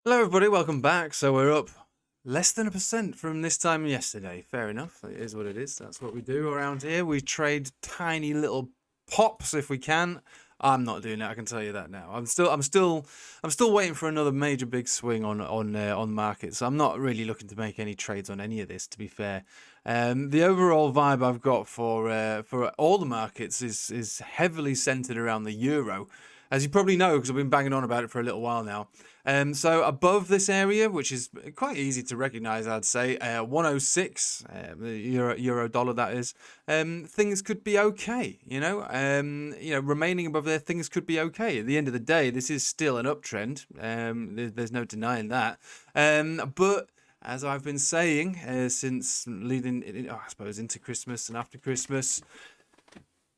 Hello everybody, welcome back. So we're up less than 1% from this time yesterday. Fair enough, it is what it is. That's what we do around here. We trade tiny little pops if we can. I'm not doing it, I can tell you that now. I'm still waiting for another major big swing on markets. I'm not really looking to make any trades on any of this, to be fair. The overall vibe I've got for all the markets is heavily centered around the euro. As you probably know, because I've been banging on about it for a little while now. So above this area, which is quite easy to recognize, I'd say, 106, the euro dollar, that is, things could be okay, remaining above there, things could be okay. At the end of the day, this is still an uptrend. There's no denying that. But as I've been saying since leading, I suppose, into Christmas and after Christmas,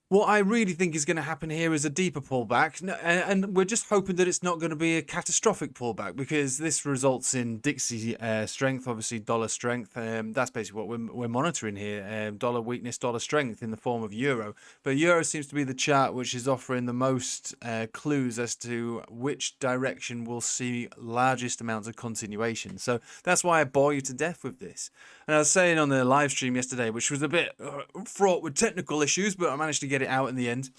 what I really think is going to happen here is a deeper pullback, and we're just hoping that it's not going to be a catastrophic pullback, because this results in Dixie strength, obviously dollar strength. That's basically what we're monitoring here: dollar weakness, dollar strength in the form of euro. But euro seems to be the chart which is offering the most clues as to which direction we'll see largest amounts of continuation. So that's why I bore you to death with this. And I was saying on the live stream yesterday, which was a bit fraught with technical issues, but I managed to get it out in the end.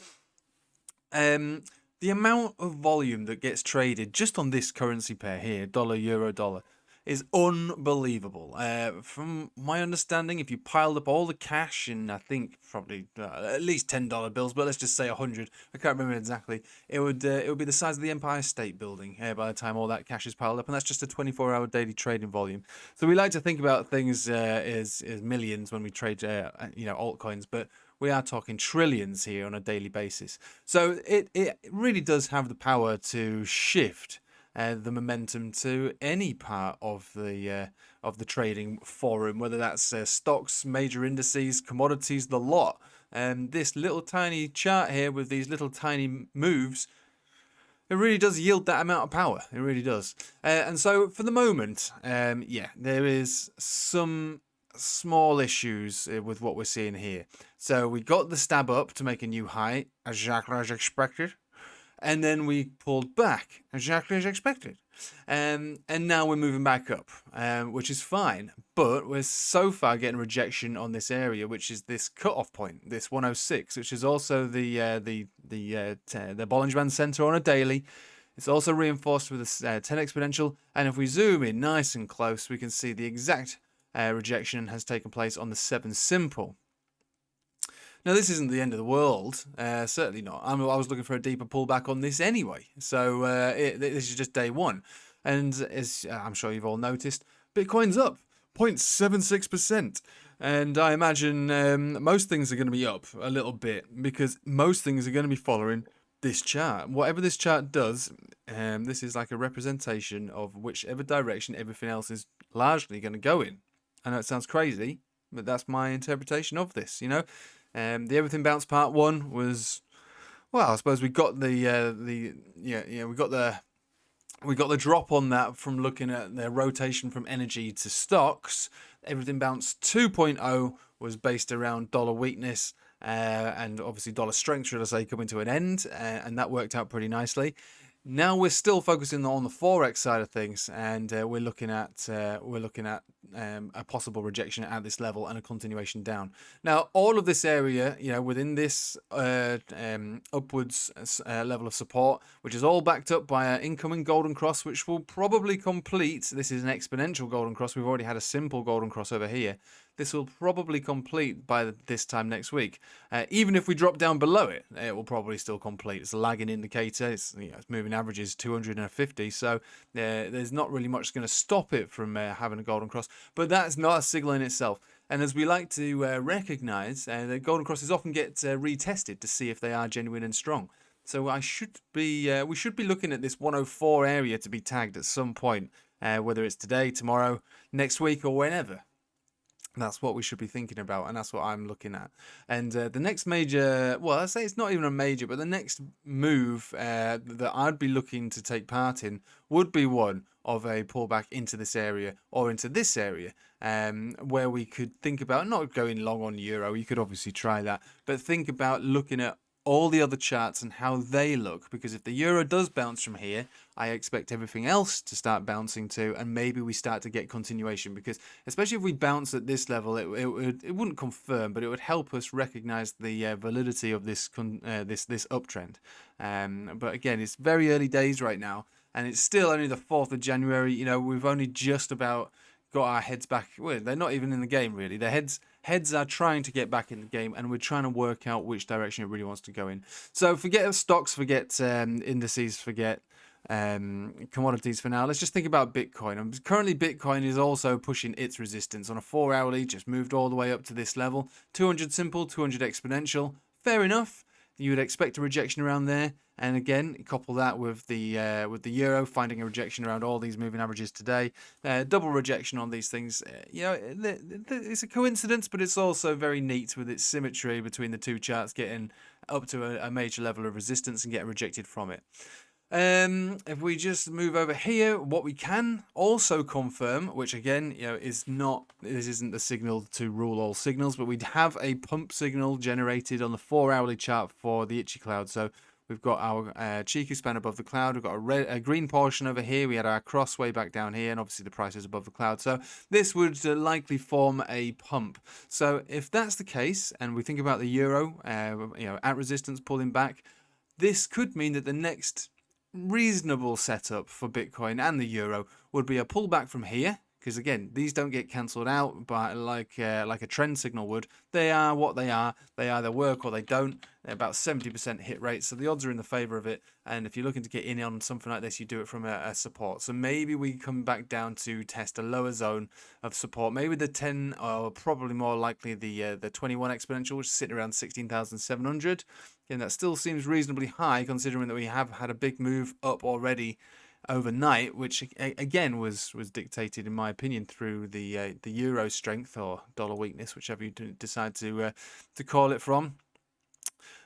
The amount of volume that gets traded just on this currency pair here, dollar, euro, dollar, is unbelievable. From my understanding, if you piled up all the cash in, I think probably at least $10 bills, but let's just say 100, I can't remember exactly, it would be the size of the Empire State Building by the time all that cash is piled up, and that's just a 24-hour daily trading volume. So we like to think about things as millions when we trade, altcoins, but we are talking trillions here on a daily basis. So it really does have the power to shift the momentum to any part of the trading forum, whether that's stocks, major indices, commodities, the lot. This little tiny chart here with these little tiny moves, it really does yield that amount of power. It really does. And so for the moment, there is some small issues with what we're seeing here. So we got the stab up to make a new high, exactly as expected. And then we pulled back, exactly as expected. And now we're moving back up, which is fine. But we're so far getting rejection on this area, which is this cutoff point, this 106, which is also the Bollinger Band Center on a daily. It's also reinforced with a 10 exponential. And if we zoom in nice and close, we can see the exact rejection has taken place on the 7 simple. Now, this isn't the end of the world, certainly not. I was looking for a deeper pullback on this anyway, so this is just day one. And as I'm sure you've all noticed, Bitcoin's up 0.76%. And I imagine most things are going to be up a little bit, because most things are going to be following this chart. Whatever this chart does, this is like a representation of whichever direction everything else is largely going to go in. I know it sounds crazy, but that's my interpretation of this, the Everything Bounce Part 1 was, well, I suppose we got we got the drop on that from looking at the rotation from energy to stocks. Everything Bounce 2.0 was based around dollar weakness and obviously dollar strength, should I say, coming to an end, and that worked out pretty nicely. Now we're still focusing on the forex side of things, and we're looking at a possible rejection at this level and a continuation down. Now, all of this area, within this upwards level of support, which is all backed up by an incoming golden cross, which will probably complete. This is an exponential golden cross. We've already had a simple golden cross over here. This will probably complete by this time next week. Even if we drop down below it, it will probably still complete. It's a lagging indicator. It's moving averages 250, so there's not really much going to stop it from having a golden cross. But that's not a signal in itself. And as we like to recognize, the golden crosses often get retested to see if they are genuine and strong. So we should be looking at this 104 area to be tagged at some point, whether it's today, tomorrow, next week, or whenever. That's what we should be thinking about, and that's what I'm looking at. And the next major, well, I'd say it's not even a major, but the next move that I'd be looking to take part in would be one of a pullback into this area or into this area, where we could think about not going long on euro. You could obviously try that, but think about looking at all the other charts and how they look, because if the euro does bounce from here, I expect everything else to start bouncing too, and maybe we start to get continuation, because especially if we bounce at this level, it wouldn't confirm, but it would help us recognize the validity of this this uptrend. But again, it's very early days right now, and it's still only the 4th of January. You know, we've only just about got our heads back. Well, they're not even in the game really. Their heads are trying to get back in the game, and we're trying to work out which direction it really wants to go in. So forget stocks, forget indices, forget commodities for now. Let's just think about Bitcoin. Currently, Bitcoin is also pushing its resistance on a 4-hourly. Just moved all the way up to this level. 200 simple, 200 exponential. Fair enough. You would expect a rejection around there, and again, couple that with the euro finding a rejection around all these moving averages today. Double rejection on these things. You know, it's a coincidence, but it's also very neat with its symmetry between the two charts getting up to a major level of resistance and getting rejected from it. If we just move over here, what we can also confirm, which again, you know, this isn't the signal to rule all signals, but we have a pump signal generated on the 4-hourly chart for the Itchy Cloud. So we've got our Chiku span above the cloud. We've got a green portion over here. We had our cross way back down here, and obviously the price is above the cloud. So this would likely form a pump. So if that's the case, and we think about the euro, you know, at resistance pulling back, this could mean that the next reasonable setup for Bitcoin and the euro would be a pullback from here, because again, these don't get cancelled out by like a trend signal would. They are what they are. They either work or they don't. They're about 70% hit rate, so the odds are in the favor of it. And if you're looking to get in on something like this, you do it from a support. So maybe we come back down to test a lower zone of support, maybe the 10, or probably more likely the 21 exponential, which is sitting around 16,700. And that still seems reasonably high, considering that we have had a big move up already overnight, which again was dictated, in my opinion, through the euro strength or dollar weakness, whichever you decide to call it from.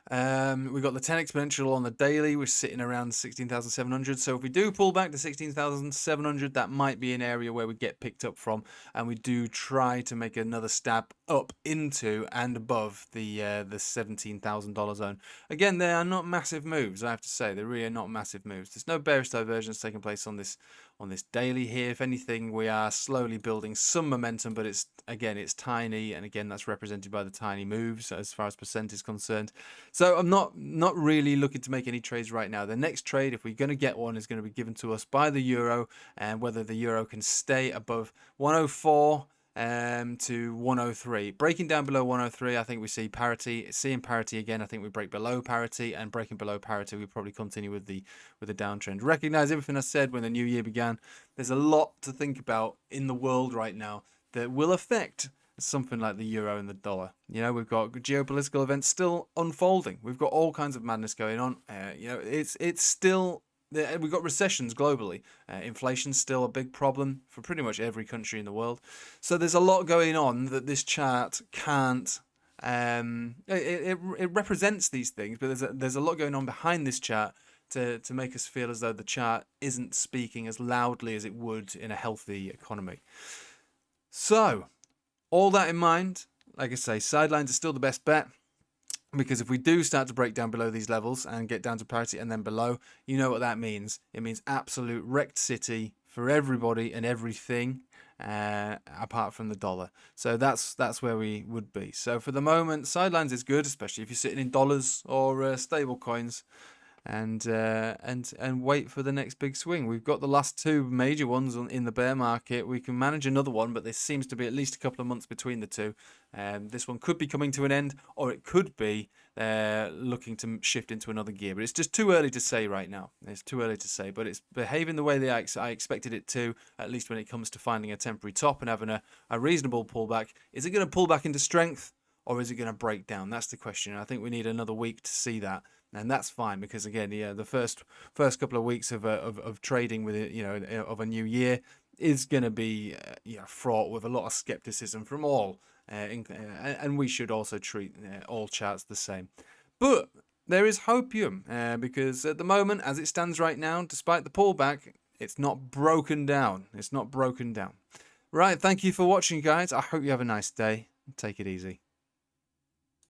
We've got the 10 exponential on the daily, which is sitting around 16,700. So if we do pull back to 16,700, that might be an area where we get picked up from, and we do try to make another stab up into and above the $17,000 zone. Again, they are not massive moves, I have to say. They're really not massive moves. There's no bearish divergence taking place on this daily here. If anything, we are slowly building some momentum, but it's tiny, and again, that's represented by the tiny moves as far as percent is concerned. So I'm not really looking to make any trades right now. The next trade, if we're going to get one, is going to be given to us by the euro, and whether the euro can stay above 104 to 103. Breaking down below 103, I think we see parity. Seeing parity again, I think we break below parity, and breaking below parity, we probably continue with the downtrend. Recognize everything I said when the new year began. There's a lot to think about in the world right now that will affect something like the euro and the dollar. You know, we've got geopolitical events still unfolding. We've got all kinds of madness going on. You know, it's still. We've got recessions globally. Inflation's still a big problem for pretty much every country in the world. So there's a lot going on that this chart can't. It represents these things, but there's a lot going on behind this chart to make us feel as though the chart isn't speaking as loudly as it would in a healthy economy. So, all that in mind, like I say, sidelines are still the best bet. Because if we do start to break down below these levels and get down to parity and then below, you know what that means. It means absolute wrecked city for everybody and everything, apart from the dollar. So that's where we would be. So for the moment, sidelines is good, especially if you're sitting in dollars or stable coins, and wait for the next big swing. We've got the last two major ones in the bear market. We can manage another one, but there seems to be at least a couple of months between the two. This one could be coming to an end, or it could be looking to shift into another gear. But it's just too early to say right now. It's too early to say, but it's behaving the way that I expected it to, at least when it comes to finding a temporary top and having a reasonable pullback. Is it going to pull back into strength, or is it going to break down? That's the question. I think we need another week to see that. And that's fine, because again, yeah, the first couple of weeks of trading with it, you know, of a new year is going to be fraught with a lot of skepticism from all, and we should also treat all charts the same. But there is hopium, because at the moment, as it stands right now, despite the pullback, it's not broken down. It's not broken down. Right, thank you for watching, guys. I hope you have a nice day. Take it easy.